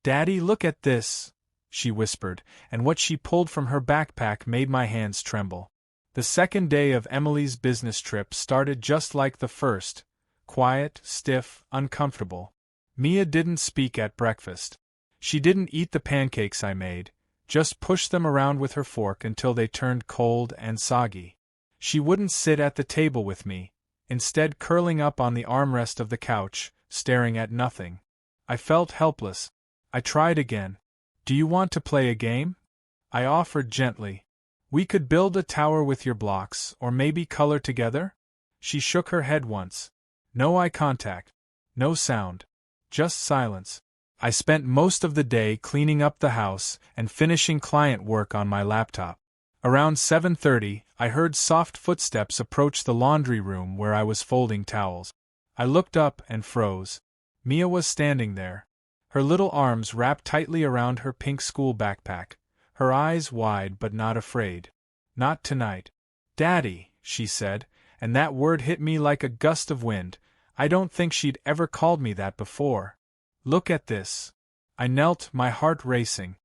"Daddy, look at this," she whispered, and what she pulled from her backpack made my hands tremble. The second day of Emily's business trip started just like the first, quiet, stiff, uncomfortable. Mia didn't speak at breakfast. She didn't eat the pancakes I made, just pushed them around with her fork until they turned cold and soggy. She wouldn't sit at the table with me, instead curling up on the armrest of the couch, staring at nothing. I felt helpless. I tried again. "Do you want to play a game?" I offered gently. "We could build a tower with your blocks, or maybe color together?" She shook her head once. No eye contact. No sound. Just silence. I spent most of the day cleaning up the house and finishing client work on my laptop. Around 7:30, I heard soft footsteps approach the laundry room where I was folding towels. I looked up and froze. Mia was standing there, her little arms wrapped tightly around her pink school backpack, her eyes wide but not afraid. "Not tonight." "Daddy," she said, and that word hit me like a gust of wind. I don't think she'd ever called me that before. "Look at this." I knelt, my heart racing.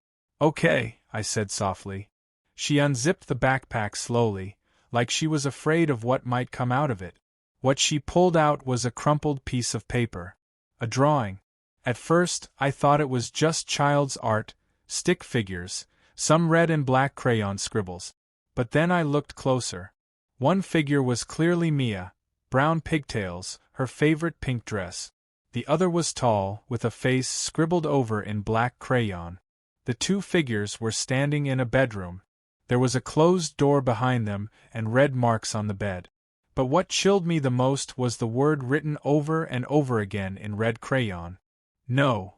"Okay," I said softly. She unzipped the backpack slowly, like she was afraid of what might come out of it. What she pulled out was a crumpled piece of paper. A drawing. At first, I thought it was just child's art, stick figures, some red and black crayon scribbles. But then I looked closer. One figure was clearly Mia, brown pigtails, her favorite pink dress. The other was tall, with a face scribbled over in black crayon. The two figures were standing in a bedroom. There was a closed door behind them and red marks on the bed. But what chilled me the most was the word written over and over again in red crayon. "No."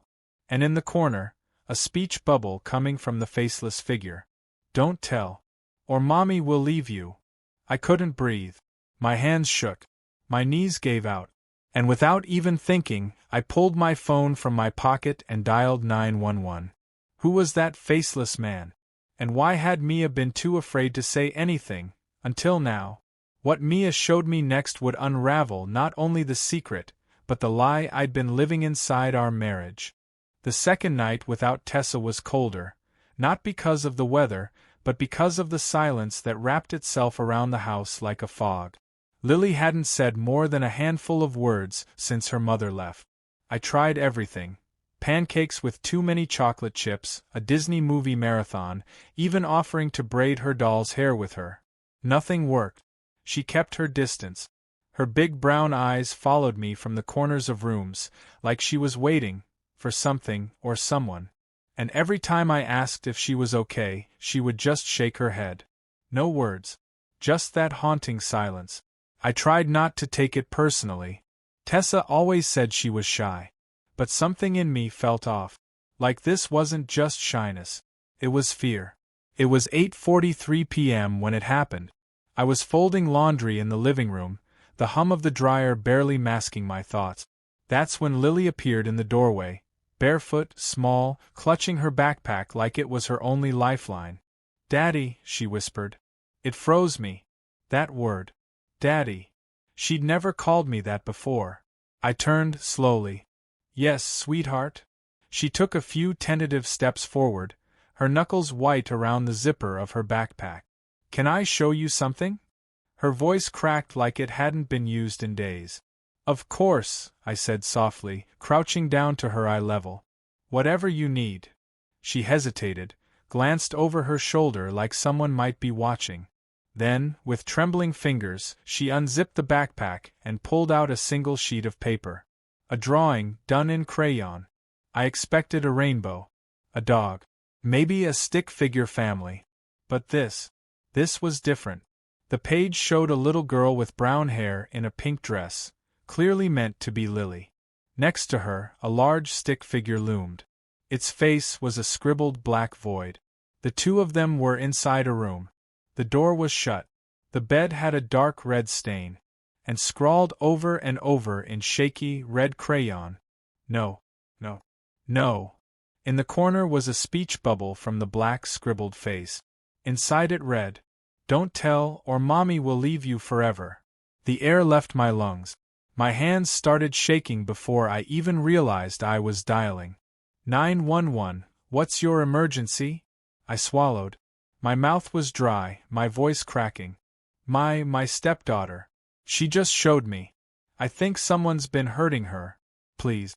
And in the corner, a speech bubble coming from the faceless figure. "Don't tell. Or Mommy will leave you." I couldn't breathe. My hands shook. My knees gave out. And without even thinking, I pulled my phone from my pocket and dialed 911. Who was that faceless man? And why had Mia been too afraid to say anything, until now? What Mia showed me next would unravel not only the secret, but the lie I'd been living inside our marriage. The second night without Tessa was colder, not because of the weather, but because of the silence that wrapped itself around the house like a fog. Lily hadn't said more than a handful of words since her mother left. I tried everything. Pancakes with too many chocolate chips, a Disney movie marathon, even offering to braid her doll's hair with her. Nothing worked. She kept her distance. Her big brown eyes followed me from the corners of rooms, like she was waiting for something or someone. And every time I asked if she was okay, she would just shake her head. No words. Just that haunting silence. I tried not to take it personally. Tessa always said she was shy. But something in me felt off. Like this wasn't just shyness. It was fear. It was 8:43 p.m. when it happened. I was folding laundry in the living room, the hum of the dryer barely masking my thoughts. That's when Lily appeared in the doorway, barefoot, small, clutching her backpack like it was her only lifeline. "Daddy," she whispered. It froze me. That word. Daddy. She'd never called me that before. I turned slowly. "Yes, sweetheart?" She took a few tentative steps forward, her knuckles white around the zipper of her backpack. "Can I show you something?" Her voice cracked like it hadn't been used in days. "Of course," I said softly, crouching down to her eye level. "Whatever you need." She hesitated, glanced over her shoulder like someone might be watching. Then, with trembling fingers, she unzipped the backpack and pulled out a single sheet of paper. A drawing, done in crayon. I expected a rainbow. A dog. Maybe a stick figure family. But this was different. The page showed a little girl with brown hair in a pink dress, clearly meant to be Lily. Next to her, a large stick figure loomed. Its face was a scribbled black void. The two of them were inside a room. The door was shut. The bed had a dark red stain. And scrawled over and over in shaky, red crayon. No, no, no. In the corner was a speech bubble from the black scribbled face. Inside it read, "Don't tell, or Mommy will leave you forever." The air left my lungs. My hands started shaking before I even realized I was dialing. 911, what's your emergency? I swallowed. My mouth was dry, my voice cracking. My stepdaughter. She just showed me. I think someone's been hurting her. Please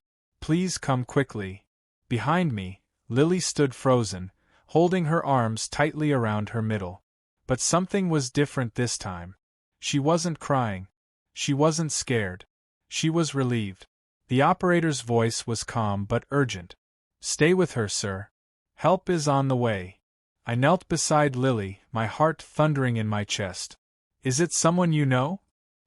come quickly. Behind me, Lily stood frozen, holding her arms tightly around her middle. But something was different this time. She wasn't crying. She wasn't scared. She was relieved. The operator's voice was calm but urgent. Stay with her, sir. Help is on the way. I knelt beside Lily, my heart thundering in my chest. Is it someone you know?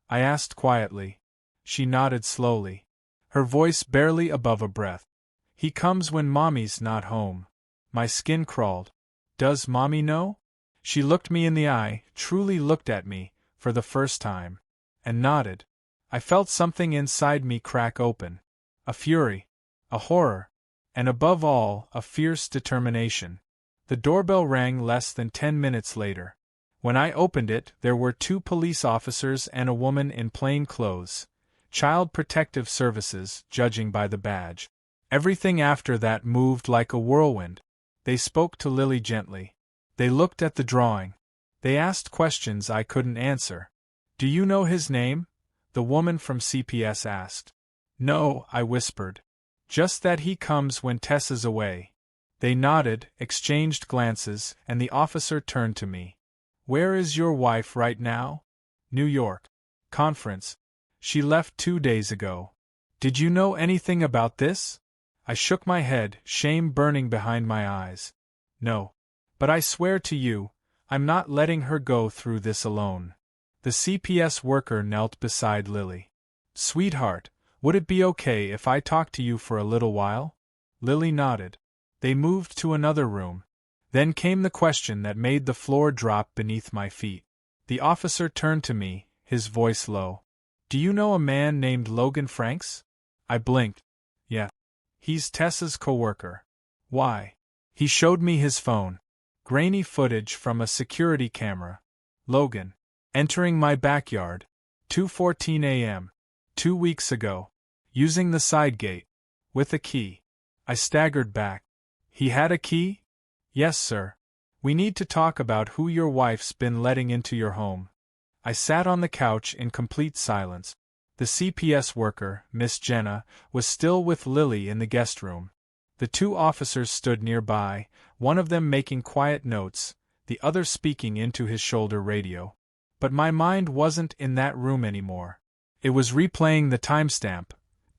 I asked quietly. She nodded slowly, her voice barely above a breath. He comes when Mommy's not home. My skin crawled. Does Mommy know? She looked me in the eye, truly looked at me, for the first time, and nodded. I felt something inside me crack open. A fury, a horror, and above all, a fierce determination. The doorbell rang less than 10 minutes later. When I opened it, there were 2 police officers and a woman in plain clothes. Child Protective Services, judging by the badge. Everything after that moved like a whirlwind. They spoke to Lily gently. They looked at the drawing. They asked questions I couldn't answer. Do you know his name? The woman from CPS asked. No, I whispered. Just that he comes when Tessa's away. They nodded, exchanged glances, and the officer turned to me. Where is your wife right now? New York. Conference. She left 2 days ago. Did you know anything about this? I shook my head, shame burning behind my eyes. No. But I swear to you, I'm not letting her go through this alone. The CPS worker knelt beside Lily. Sweetheart, would it be okay if I talk to you for a little while? Lily nodded. They moved to another room. Then came the question that made the floor drop beneath my feet. The officer turned to me, his voice low. Do you know a man named Logan Franks? I blinked. Yeah. He's Tessa's coworker. Why? He showed me his phone. Grainy footage from a security camera. Logan. Entering my backyard. 2:14 a.m. 2 weeks ago. Using the side gate. With a key. I staggered back. He had a key? Yes, sir. We need to talk about who your wife's been letting into your home. I sat on the couch in complete silence. The CPS worker, Miss Jenna, was still with Lily in the guest room. The 2 officers stood nearby, one of them making quiet notes, the other speaking into his shoulder radio. But my mind wasn't in that room anymore. It was replaying the timestamp,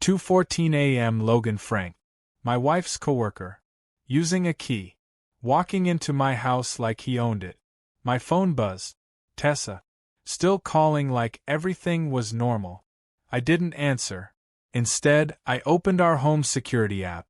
2:14 a.m. Logan Frank. My wife's coworker. Using a key. Walking into my house like he owned it. My phone buzzed. Tessa. Still calling like everything was normal. I didn't answer. Instead, I opened our home security app.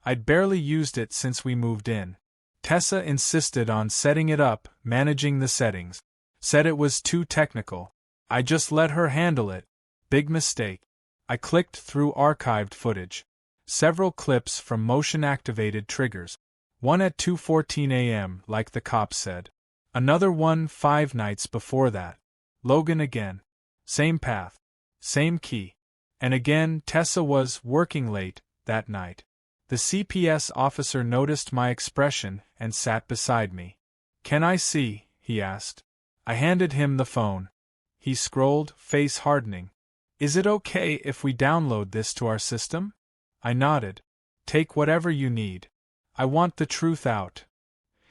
I'd barely used it since we moved in. Tessa insisted on setting it up, managing the settings. Said it was too technical. I just let her handle it. Big mistake. I clicked through archived footage. Several clips from motion-activated triggers. One at 2:14 a.m., like the cops said. Another one 5 nights before that. Logan again. Same path. Same key. And again, Tessa was working late that night. The CPS officer noticed my expression and sat beside me. Can I see? He asked. I handed him the phone. He scrolled, face hardening. Is it okay if we download this to our system? I nodded. Take whatever you need. I want the truth out.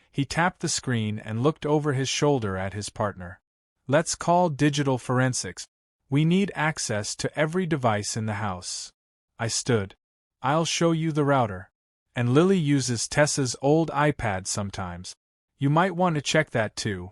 He tapped the screen and looked over his shoulder at his partner. Let's call digital forensics. We need access to every device in the house. I stood. I'll show you the router. And Lily uses Tessa's old iPad sometimes. You might want to check that too.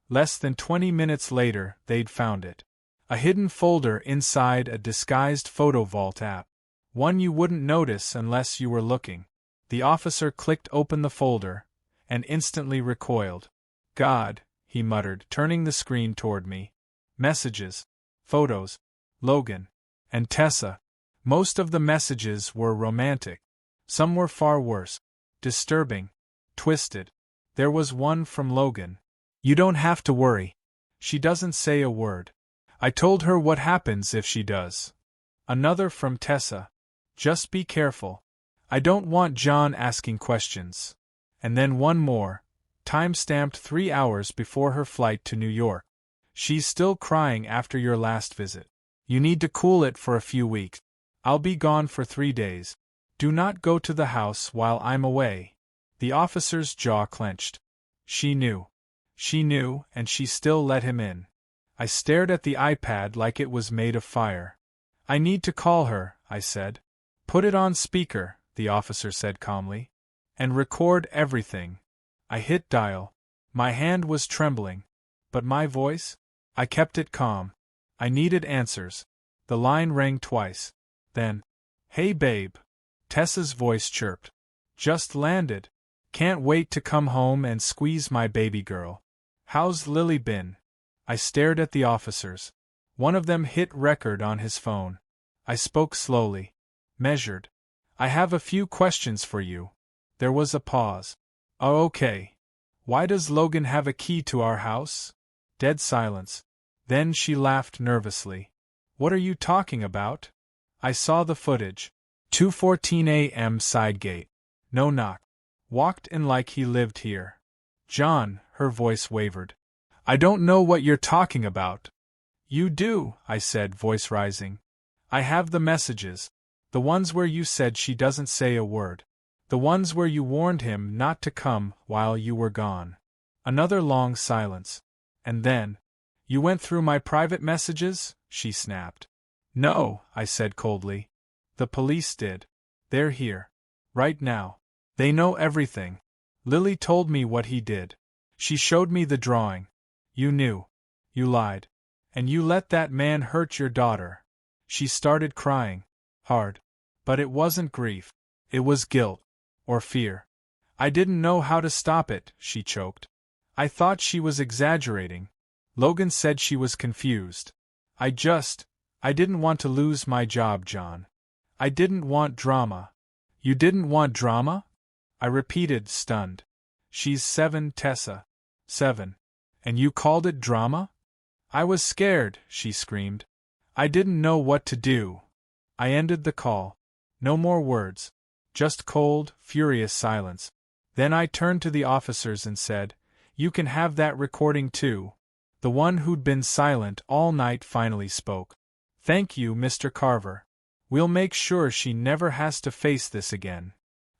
Less than 20 minutes later, they'd found it. A hidden folder inside a disguised photo vault app. One you wouldn't notice unless you were looking. The officer clicked open the folder, and instantly recoiled. God, he muttered, turning the screen toward me. Messages. Photos. Logan. And Tessa. Most of the messages were romantic. Some were far worse. Disturbing. Twisted. There was one from Logan. You don't have to worry. She doesn't say a word. I told her what happens if she does. Another from Tessa. Just be careful. I don't want John asking questions. And then one more, time-stamped 3 hours before her flight to New York. She's still crying after your last visit. You need to cool it for a few weeks. I'll be gone for 3 days. Do not go to the house while I'm away. The officer's jaw clenched. She knew. She knew, and she still let him in. I stared at the iPad like it was made of fire. I need to call her, I said. Put it on speaker, the officer said calmly. And record everything. I hit dial. My hand was trembling. But my voice? I kept it calm. I needed answers. The line rang twice. Then, "Hey babe." Tessa's voice chirped. "Just landed. Can't wait to come home and squeeze my baby girl. How's Lily been?" I stared at the officers. One of them hit record on his phone. I spoke slowly. Measured. "I have a few questions for you." There was a pause. "Oh, okay. Why does Logan have a key to our house?" Dead silence. Then she laughed nervously. "What are you talking about?" I saw the footage. 2:14 a.m. side gate. No knock. Walked in like he lived here. "John," her voice wavered. "I don't know what you're talking about." "You do," I said, voice rising. "I have the messages. The ones where you said she doesn't say a word. The ones where you warned him not to come while you were gone." Another long silence. And then, "You went through my private messages?" she snapped. "No," I said coldly. "The police did. They're here. Right now. They know everything. Lily told me what he did. She showed me the drawing. You knew. You lied. And you let that man hurt your daughter." She started crying. Hard. But it wasn't grief. It was guilt. Or fear. "I didn't know how to stop it," she choked. "I thought she was exaggerating. Logan said she was confused. I didn't want to lose my job, John. I didn't want drama." "You didn't want drama?" I repeated, stunned. "She's 7, Tessa. 7. And you called it drama?" "I was scared," she screamed. "I didn't know what to do." I ended the call. No more words. Just cold, furious silence. Then I turned to the officers and said, "You can have that recording too." The one who'd been silent all night finally spoke. "Thank you, Mr. Carver. We'll make sure she never has to face this again."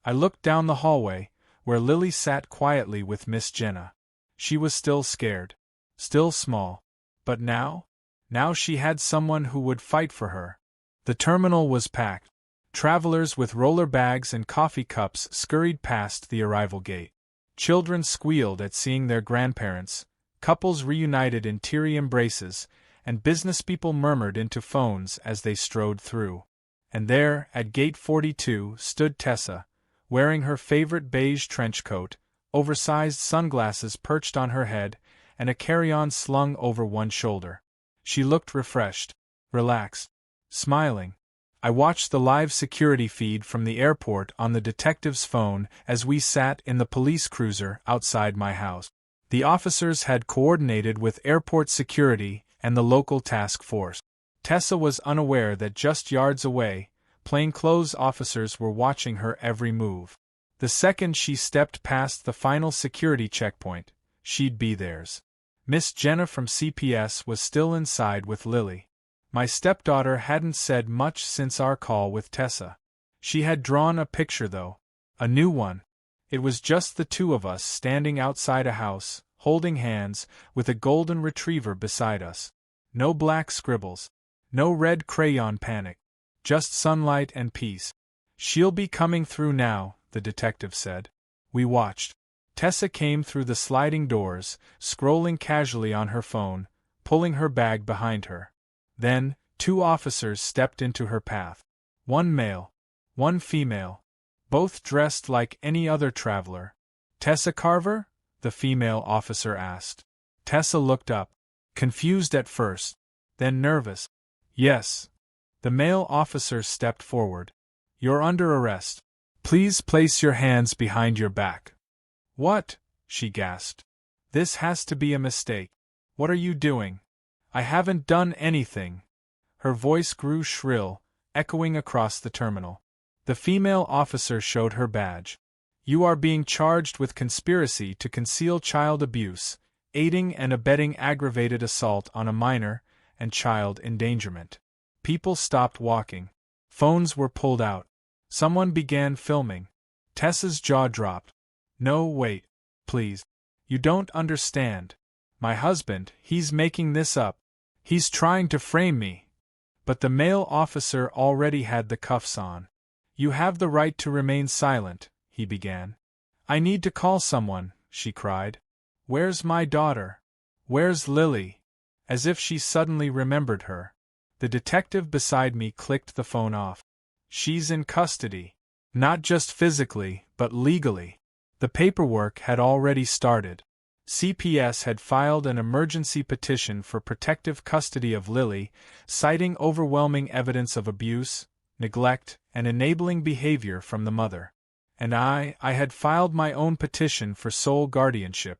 I looked down the hallway, where Lily sat quietly with Miss Jenna. She was still scared. Still small. But now? Now she had someone who would fight for her. The terminal was packed. Travelers with roller bags and coffee cups scurried past the arrival gate. Children squealed at seeing their grandparents, couples reunited in teary embraces, and businesspeople murmured into phones as they strode through. And there, at gate 42, stood Tessa, wearing her favorite beige trench coat, oversized sunglasses perched on her head, and a carry-on slung over one shoulder. She looked refreshed, relaxed, smiling. I watched the live security feed from the airport on the detective's phone as we sat in the police cruiser outside my house. The officers had coordinated with airport security and the local task force. Tessa was unaware that just yards away, plainclothes officers were watching her every move. The second she stepped past the final security checkpoint, she'd be theirs. Miss Jenna from CPS was still inside with Lily. My stepdaughter hadn't said much since our call with Tessa. She had drawn a picture though. A new one. It was just the two of us standing outside a house, holding hands, with a golden retriever beside us. No black scribbles. No red crayon panic. Just sunlight and peace. "She'll be coming through now," the detective said. We watched. Tessa came through the sliding doors, scrolling casually on her phone, pulling her bag behind her. Then, 2 officers stepped into her path. One male. One female. Both dressed like any other traveler. "Tessa Carver?" the female officer asked. Tessa looked up. Confused at first. Then nervous. "Yes." The male officer stepped forward. "You're under arrest. Please place your hands behind your back." "What?" she gasped. "This has to be a mistake. What are you doing?" "I haven't done anything." Her voice grew shrill, echoing across the terminal. The female officer showed her badge. You are being charged with conspiracy to conceal child abuse, aiding and abetting aggravated assault on a minor, and child endangerment. People stopped walking. Phones were pulled out. Someone began filming. Tessa's jaw dropped. No, wait. Please. You don't understand. My husband, he's making this up. He's trying to frame me. But the male officer already had the cuffs on. You have the right to remain silent, he began. I need to call someone, she cried. Where's my daughter? Where's Lily? As if she suddenly remembered her. The detective beside me clicked the phone off. She's in custody. Not just physically, but legally. The paperwork had already started. CPS had filed an emergency petition for protective custody of Lily, citing overwhelming evidence of abuse, neglect, and enabling behavior from the mother. And I had filed my own petition for sole guardianship.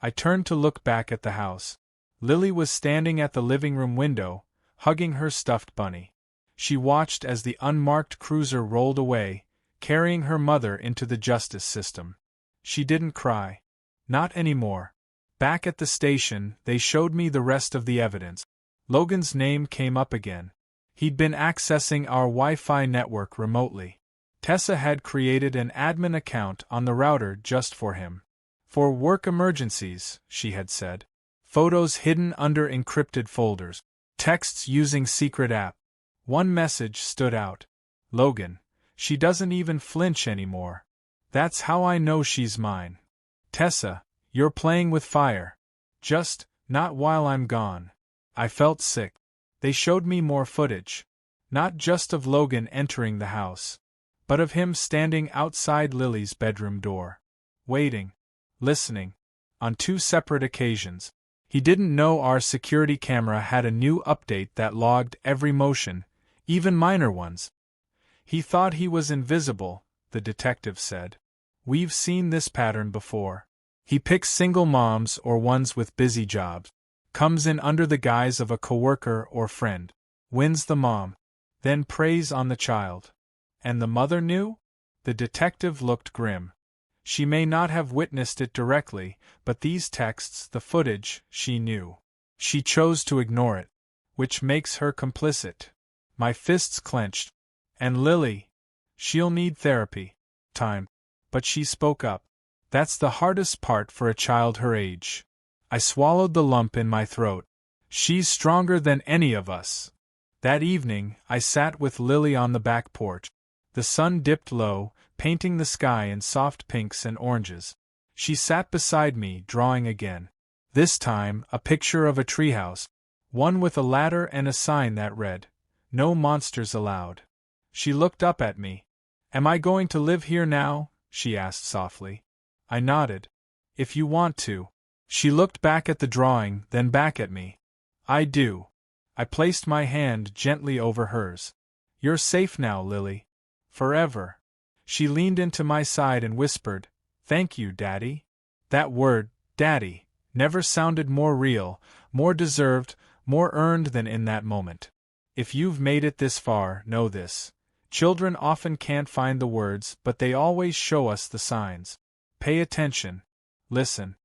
I turned to look back at the house. Lily was standing at the living room window, hugging her stuffed bunny. She watched as the unmarked cruiser rolled away, carrying her mother into the justice system. She didn't cry. Not anymore. Back at the station, they showed me the rest of the evidence. Logan's name came up again. He'd been accessing our Wi-Fi network remotely. Tessa had created an admin account on the router just for him. For work emergencies, she had said. Photos hidden under encrypted folders. Texts using secret app. One message stood out. Logan, she doesn't even flinch anymore. That's how I know she's mine. Tessa, you're playing with fire. Just, not while I'm gone. I felt sick. They showed me more footage. Not just of Logan entering the house, but of him standing outside Lily's bedroom door. Waiting. Listening. On 2 separate occasions. He didn't know our security camera had a new update that logged every motion, even minor ones. He thought he was invisible, the detective said. We've seen this pattern before. He picks single moms or ones with busy jobs. Comes in under the guise of a coworker or friend. Wins the mom. Then preys on the child. And the mother knew? The detective looked grim. She may not have witnessed it directly, but these texts, the footage, she knew. She chose to ignore it. Which makes her complicit. My fists clenched. And Lily? She'll need therapy. Time. But she spoke up. That's the hardest part for a child her age. I swallowed the lump in my throat. She's stronger than any of us. That evening, I sat with Lily on the back porch. The sun dipped low, painting the sky in soft pinks and oranges. She sat beside me, drawing again. This time, a picture of a treehouse. One with a ladder and a sign that read, "No monsters allowed." She looked up at me. Am I going to live here now? She asked softly. I nodded. If you want to. She looked back at the drawing, then back at me. I do. I placed my hand gently over hers. You're safe now, Lily. Forever. She leaned into my side and whispered, Thank you, Daddy. That word, Daddy, never sounded more real, more deserved, more earned than in that moment. If you've made it this far, know this. Children often can't find the words, but they always show us the signs. Pay attention. Listen.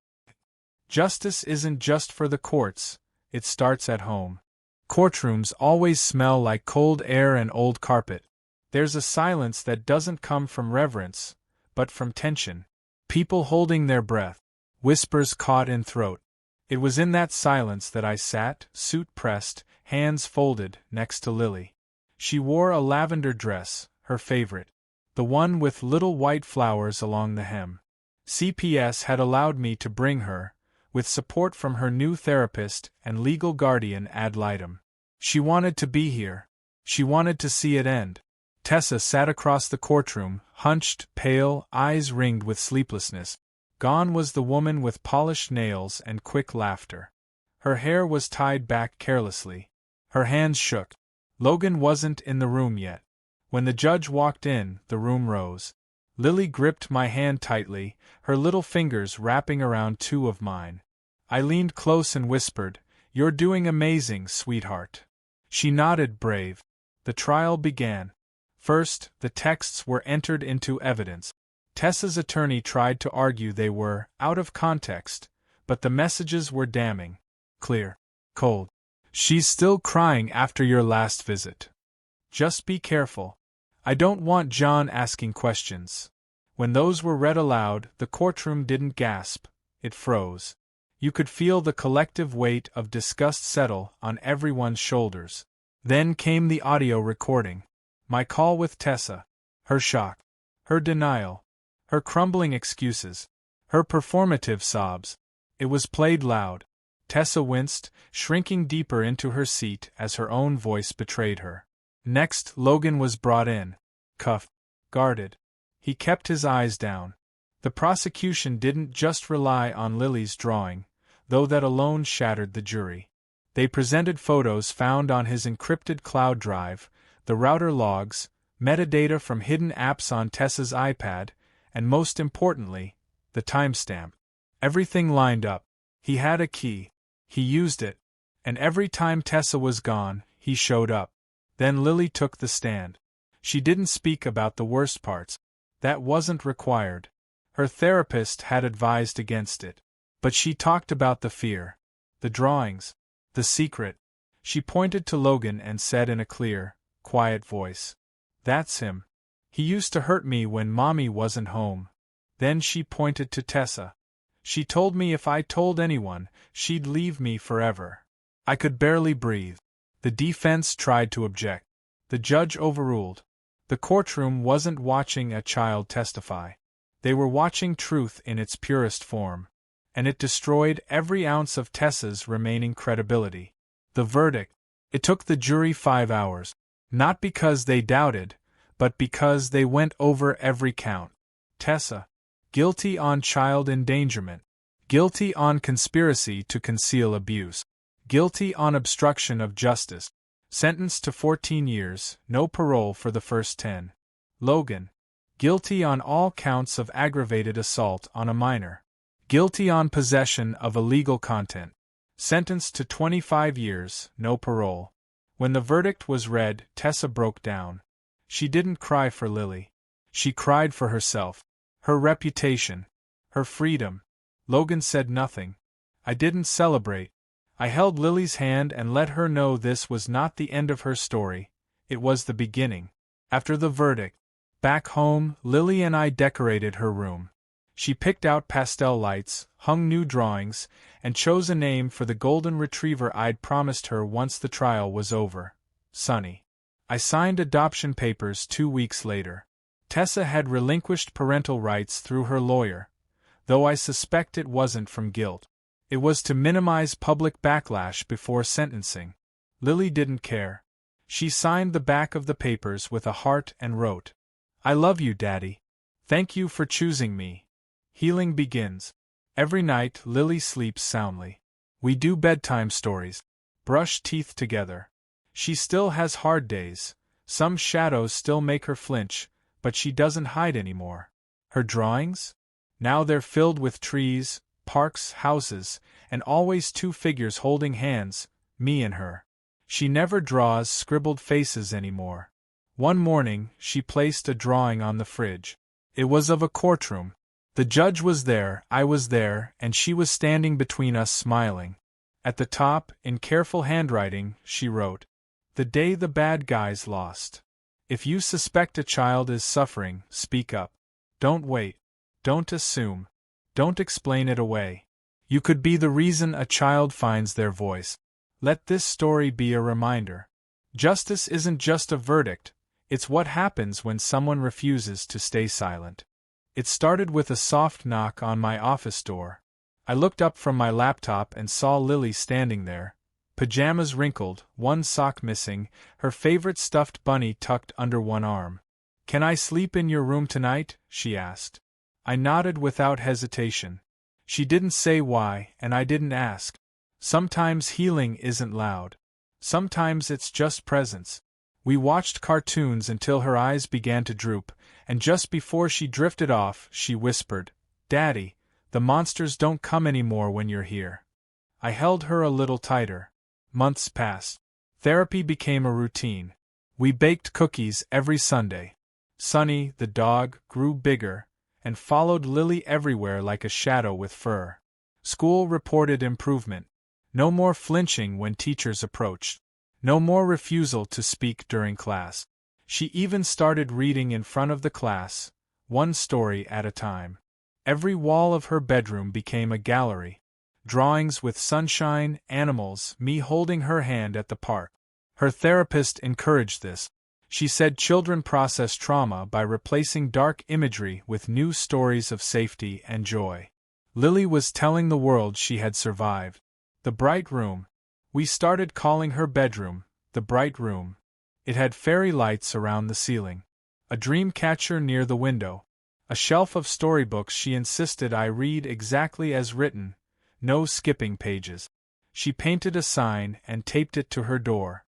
Justice isn't just for the courts, it starts at home. Courtrooms always smell like cold air and old carpet. There's a silence that doesn't come from reverence, but from tension. People holding their breath, whispers caught in throat. It was in that silence that I sat, suit pressed, hands folded, next to Lily. She wore a lavender dress, her favorite, the one with little white flowers along the hem. CPS had allowed me to bring her, with support from her new therapist and legal guardian ad litem. She wanted to be here. She wanted to see it end. Tessa sat across the courtroom, hunched, pale, eyes ringed with sleeplessness. Gone was the woman with polished nails and quick laughter. Her hair was tied back carelessly. Her hands shook. Logan wasn't in the room yet. When the judge walked in, the room rose. Lily gripped my hand tightly, her little fingers wrapping around two of mine. I leaned close and whispered, You're doing amazing, sweetheart. She nodded, brave. The trial began. First, the texts were entered into evidence. Tessa's attorney tried to argue they were out of context, but the messages were damning. Clear. Cold. She's still crying after your last visit. Just be careful. I don't want John asking questions. When those were read aloud, the courtroom didn't gasp, it froze. You could feel the collective weight of disgust settle on everyone's shoulders. Then came the audio recording. My call with Tessa. Her shock. Her denial. Her crumbling excuses. Her performative sobs. It was played loud. Tessa winced, shrinking deeper into her seat as her own voice betrayed her. Next, Logan was brought in. Cuffed. Guarded. He kept his eyes down. The prosecution didn't just rely on Lily's drawing, though that alone shattered the jury. They presented photos found on his encrypted cloud drive, the router logs, metadata from hidden apps on Tessa's iPad, and most importantly, the timestamp. Everything lined up. He had a key. He used it. And every time Tessa was gone, he showed up. Then Lily took the stand. She didn't speak about the worst parts. That wasn't required. Her therapist had advised against it. But she talked about the fear. The drawings. The secret. She pointed to Logan and said in a clear, quiet voice. That's him. He used to hurt me when Mommy wasn't home. Then she pointed to Tessa. She told me if I told anyone, she'd leave me forever. I could barely breathe. The defense tried to object. The judge overruled. The courtroom wasn't watching a child testify. They were watching truth in its purest form. And it destroyed every ounce of Tessa's remaining credibility. The verdict. It took the jury 5 hours. Not because they doubted, but because they went over every count. Tessa. Guilty on child endangerment. Guilty on conspiracy to conceal abuse. Guilty on obstruction of justice. Sentenced to 14 years, no parole for the first 10. Logan. Guilty on all counts of aggravated assault on a minor. Guilty on possession of illegal content. Sentenced to 25 years, no parole. When the verdict was read, Tessa broke down. She didn't cry for Lily. She cried for herself. Her reputation. Her freedom. Logan said nothing. I didn't celebrate. I held Lily's hand and let her know this was not the end of her story, it was the beginning. After the verdict, back home, Lily and I decorated her room. She picked out pastel lights, hung new drawings, and chose a name for the golden retriever I'd promised her once the trial was over. Sunny. I signed adoption papers 2 weeks later. Tessa had relinquished parental rights through her lawyer, though I suspect it wasn't from guilt. It was to minimize public backlash before sentencing. Lily didn't care. She signed the back of the papers with a heart and wrote, I love you, Daddy. Thank you for choosing me. Healing begins. Every night, Lily sleeps soundly. We do bedtime stories. Brush teeth together. She still has hard days. Some shadows still make her flinch, but she doesn't hide anymore. Her drawings? Now they're filled with trees, parks, houses, and always 2 figures holding hands, me and her. She never draws scribbled faces anymore. One morning, she placed a drawing on the fridge. It was of a courtroom. The judge was there, I was there, and she was standing between us smiling. At the top, in careful handwriting, she wrote, The day the bad guys lost. If you suspect a child is suffering, speak up. Don't wait. Don't assume. Don't explain it away. You could be the reason a child finds their voice. Let this story be a reminder. Justice isn't just a verdict, it's what happens when someone refuses to stay silent. It started with a soft knock on my office door. I looked up from my laptop and saw Lily standing there, pajamas wrinkled, one sock missing, her favorite stuffed bunny tucked under one arm. Can I sleep in your room tonight? She asked. I nodded without hesitation. She didn't say why, and I didn't ask. Sometimes healing isn't loud. Sometimes it's just presence. We watched cartoons until her eyes began to droop, and just before she drifted off, she whispered, Daddy, the monsters don't come anymore when you're here. I held her a little tighter. Months passed. Therapy became a routine. We baked cookies every Sunday. Sunny, the dog, grew bigger, and followed Lily everywhere like a shadow with fur. School reported improvement. No more flinching when teachers approached. No more refusal to speak during class. She even started reading in front of the class, one story at a time. Every wall of her bedroom became a gallery. Drawings with sunshine, animals, me holding her hand at the park. Her therapist encouraged this. She said children process trauma by replacing dark imagery with new stories of safety and joy. Lily was telling the world she had survived. The bright room. We started calling her bedroom, the bright room. It had fairy lights around the ceiling. A dream catcher near the window. A shelf of storybooks she insisted I read exactly as written, no skipping pages. She painted a sign and taped it to her door.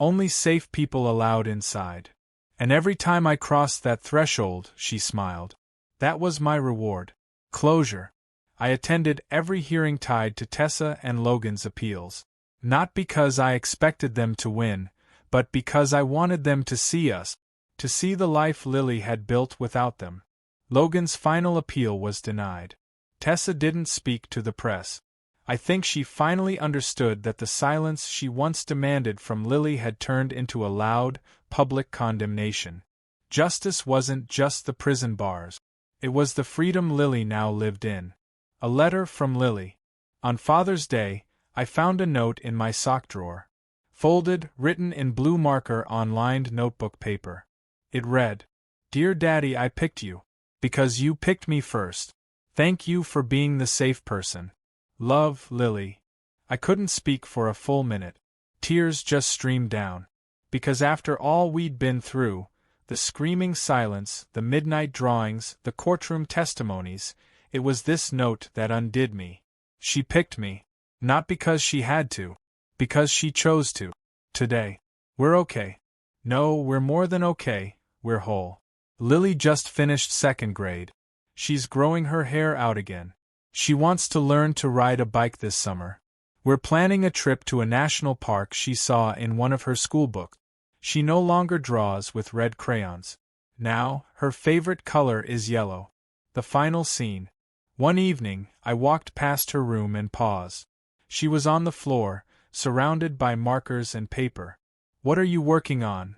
Only safe people allowed inside. And every time I crossed that threshold, she smiled. That was my reward. Closure. I attended every hearing tied to Tessa and Logan's appeals. Not because I expected them to win, but because I wanted them to see us, to see the life Lily had built without them. Logan's final appeal was denied. Tessa didn't speak to the press. I think she finally understood that the silence she once demanded from Lily had turned into a loud, public condemnation. Justice wasn't just the prison bars. It was the freedom Lily now lived in. A letter from Lily. On Father's Day, I found a note in my sock drawer. Folded, written in blue marker on lined notebook paper. It read, "Dear Daddy, I picked you. Because you picked me first. Thank you for being the safe person. Love, Lily." I couldn't speak for a full minute. Tears just streamed down. Because after all we'd been through, the screaming silence, the midnight drawings, the courtroom testimonies, it was this note that undid me. She picked me. Not because she had to. Because she chose to. Today. We're okay. No, we're more than okay, we're whole. Lily just finished second grade. She's growing her hair out again. She wants to learn to ride a bike this summer. We're planning a trip to a national park she saw in one of her school books. She no longer draws with red crayons. Now, her favorite color is yellow. The final scene. One evening, I walked past her room and paused. She was on the floor, surrounded by markers and paper. "What are you working on?"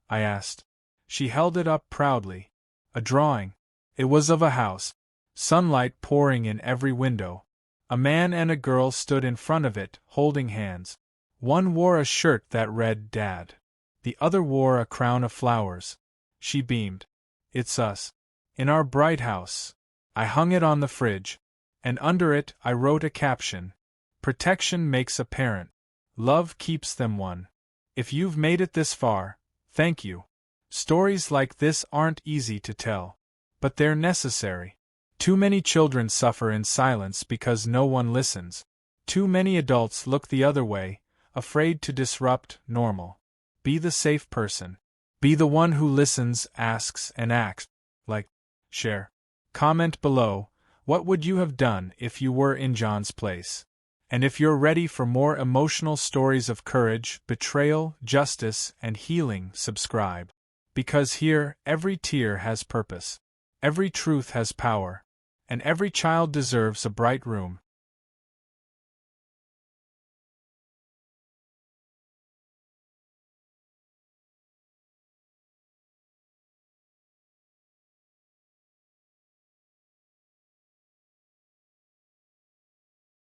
I asked. She held it up proudly. A drawing. It was of a house. Sunlight pouring in every window. A man and a girl stood in front of it, holding hands. One wore a shirt that read Dad. The other wore a crown of flowers. She beamed. "It's us. In our bright house." I hung it on the fridge. And under it I wrote a caption. "Protection makes a parent. Love keeps them one." If you've made it this far, thank you. Stories like this aren't easy to tell. But they're necessary. Too many children suffer in silence because no one listens. Too many adults look the other way, afraid to disrupt normal. Be the safe person. Be the one who listens, asks, and acts. Like, share. Comment below, what would you have done if you were in John's place? And if you're ready for more emotional stories of courage, betrayal, justice, and healing, subscribe. Because here, every tear has purpose. Every truth has power. And every child deserves a bright room.